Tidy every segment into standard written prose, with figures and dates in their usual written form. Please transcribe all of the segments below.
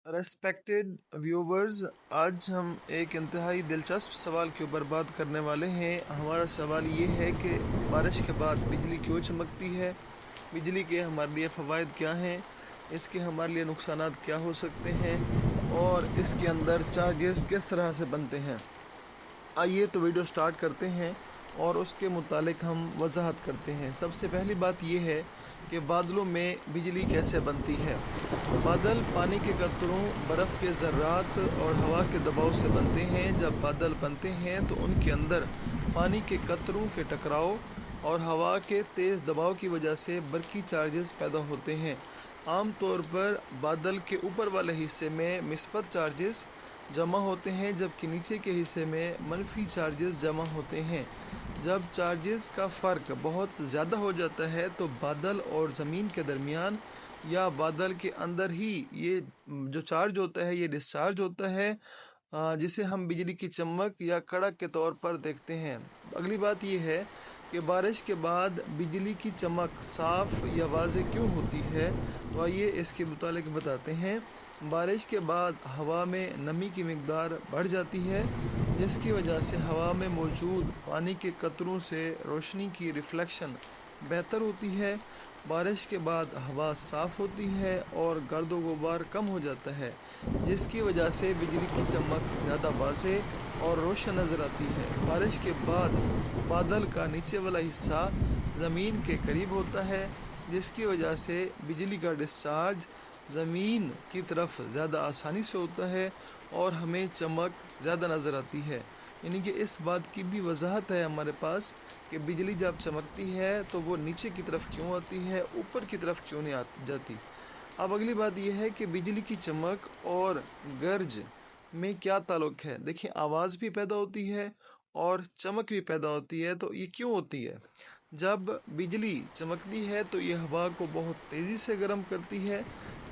Respected viewers, आज हम एक इंतहाई दिलचस्प सवाल के ऊपर बात करने वाले हैं। हमारा सवाल ये है कि बारिश के बाद बिजली क्यों चमकती है, बिजली के हमारे लिए फ़वाइद क्या हैं, इसके हमारे लिए नुकसानात क्या हो सकते हैं और इसके अंदर चार्जेस किस तरह से बनते हैं। आइए तो वीडियो स्टार्ट करते हैं और उसके मुतालिक हम वजाहत करते हैं। सबसे पहली बात यह है कि बादलों में बिजली कैसे बनती है। बादल पानी के कतरों, बर्फ़ के ज़र्रात और हवा के दबाव से बनते हैं। जब बादल बनते हैं तो उनके अंदर पानी के कतरों के टकराव और हवा के तेज़ दबाव की वजह से बरक़ी चार्जेस पैदा होते हैं। आम तौर पर बादल के ऊपर वाले हिस्से में मिस्बत चार्जेस जमा होते हैं, जबकि नीचे के हिस्से में मनफी चार्जेस जमा होते हैं। जब चार्जेस का फ़र्क बहुत ज़्यादा हो जाता है तो बादल और ज़मीन के दरमियान या बादल के अंदर ही ये जो चार्ज होता है ये डिस्चार्ज होता है, जिसे हम बिजली की चमक या कड़क के तौर पर देखते हैं। अगली बात यह है कि बारिश के बाद बिजली की चमक साफ़ या वाज़ेह क्यों होती है, तो आइए इसके मुतालिक बताते हैं। बारिश के बाद हवा में नमी की मिक़दार बढ़ जाती है, जिसकी वजह से हवा में मौजूद पानी के कतरों से रोशनी की रिफ्लेक्शन बेहतर होती है। बारिश के बाद हवा साफ़ होती है और गर्द व गुबार कम हो जाता है, जिसकी वजह से बिजली की चमक ज़्यादा वाज़ेह और रोशन नज़र आती है। बारिश के बाद बादल का नीचे वाला हिस्सा ज़मीन के करीब होता है, जिसकी वजह से बिजली का डिस्चार्ज ज़मीन की तरफ ज़्यादा आसानी से होता है और हमें चमक ज़्यादा नज़र आती है। यानी कि इस बात की भी वजाहत है हमारे पास कि बिजली जब चमकती है तो वो नीचे की तरफ क्यों आती है, ऊपर की तरफ क्यों नहीं जाती। अब अगली बात यह है कि बिजली की चमक और गरज में क्या ताल्लुक़ है। देखिए, आवाज़ भी पैदा होती है और चमक भी पैदा होती है। तो ये क्यों होती है? जब बिजली चमकती है तो ये हवा को बहुत तेज़ी से गर्म करती है,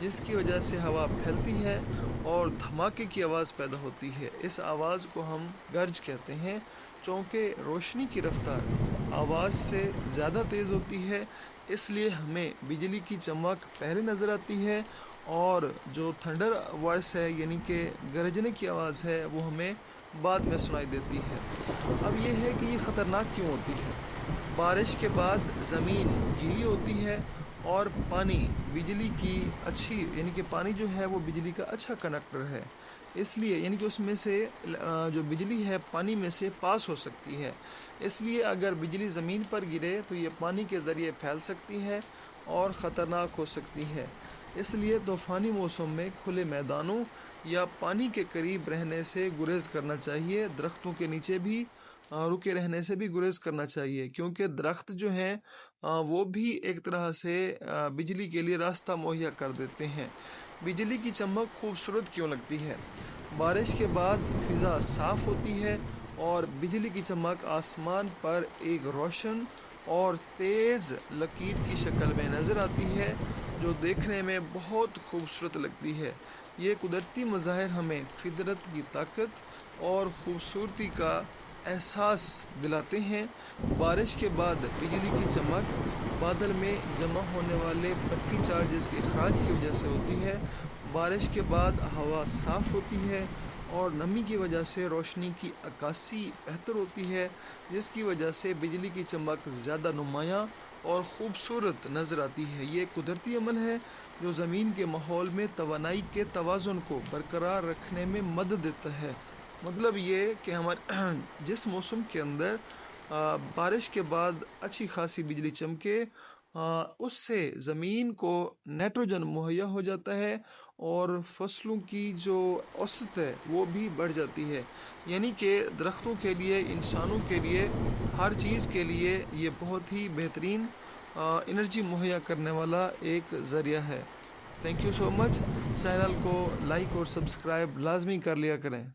जिसकी वजह से हवा फैलती है और धमाके की आवाज़ पैदा होती है। इस आवाज़ को हम गरज कहते हैं, चूँकि रोशनी की रफ्तार आवाज़ से ज़्यादा तेज़ होती है, इसलिए हमें बिजली की चमक पहले नज़र आती है और जो थंडर वॉइस है यानी कि गरजने की आवाज़ है वो हमें बाद में सुनाई देती है। अब ये है कि ये ख़तरनाक क्यों होती है। बारिश के बाद ज़मीन गीली होती है और पानी बिजली की अच्छी यानी कि पानी जो है वो बिजली का अच्छा कंडक्टर है, इसलिए यानी कि उसमें से जो बिजली है पानी में से पास हो सकती है। इसलिए अगर बिजली ज़मीन पर गिरे तो ये पानी के ज़रिए फैल सकती है और ख़तरनाक हो सकती है। इसलिए तूफ़ानी मौसम में खुले मैदानों या पानी के करीब रहने से गुरेज़ करना चाहिए। दरख्तों के नीचे भी रुके रहने से भी गुरेज़ करना चाहिए, क्योंकि दरख्त जो हैं वो भी एक तरह से बिजली के लिए रास्ता मुहैया कर देते हैं। बिजली की चमक खूबसूरत क्यों लगती है? बारिश के बाद फ़िज़ा साफ़ होती है और बिजली की चमक आसमान पर एक रोशन और तेज़ लकीर की शक्ल में नज़र आती है, जो देखने में बहुत खूबसूरत लगती है। ये कुदरती मज़ाहिर हमें फ़ितरत की ताकत और ख़ूबसूरती का एहसास दिलाते हैं। बारिश के बाद बिजली की चमक बादल में जमा होने वाले बरक़ी चार्जेस के अखराज की वजह से होती है। बारिश के बाद हवा साफ़ होती है और नमी की वजह से रोशनी की अक्कासी बेहतर होती है, जिसकी वजह से बिजली की चमक ज़्यादा नुमायाँ और ख़ूबसूरत नज़र आती है। ये कुदरती अमल है जो ज़मीन के माहौल में तवानाई के तवाज़ुन को बरकरार रखने में मदद देता है। मतलब ये कि हमारे जिस मौसम के अंदर बारिश के बाद अच्छी खासी बिजली चमके, उससे ज़मीन को नाइट्रोजन मुहैया हो जाता है और फसलों की जो औसत है वो भी बढ़ जाती है। यानी कि दरख्तों के लिए, इंसानों के लिए, हर चीज़ के लिए ये बहुत ही बेहतरीन एनर्जी मुहैया करने वाला एक ज़रिया है। Thank you so much. Channel को लाइक और सब्सक्राइब लाजमी कर लिया करें।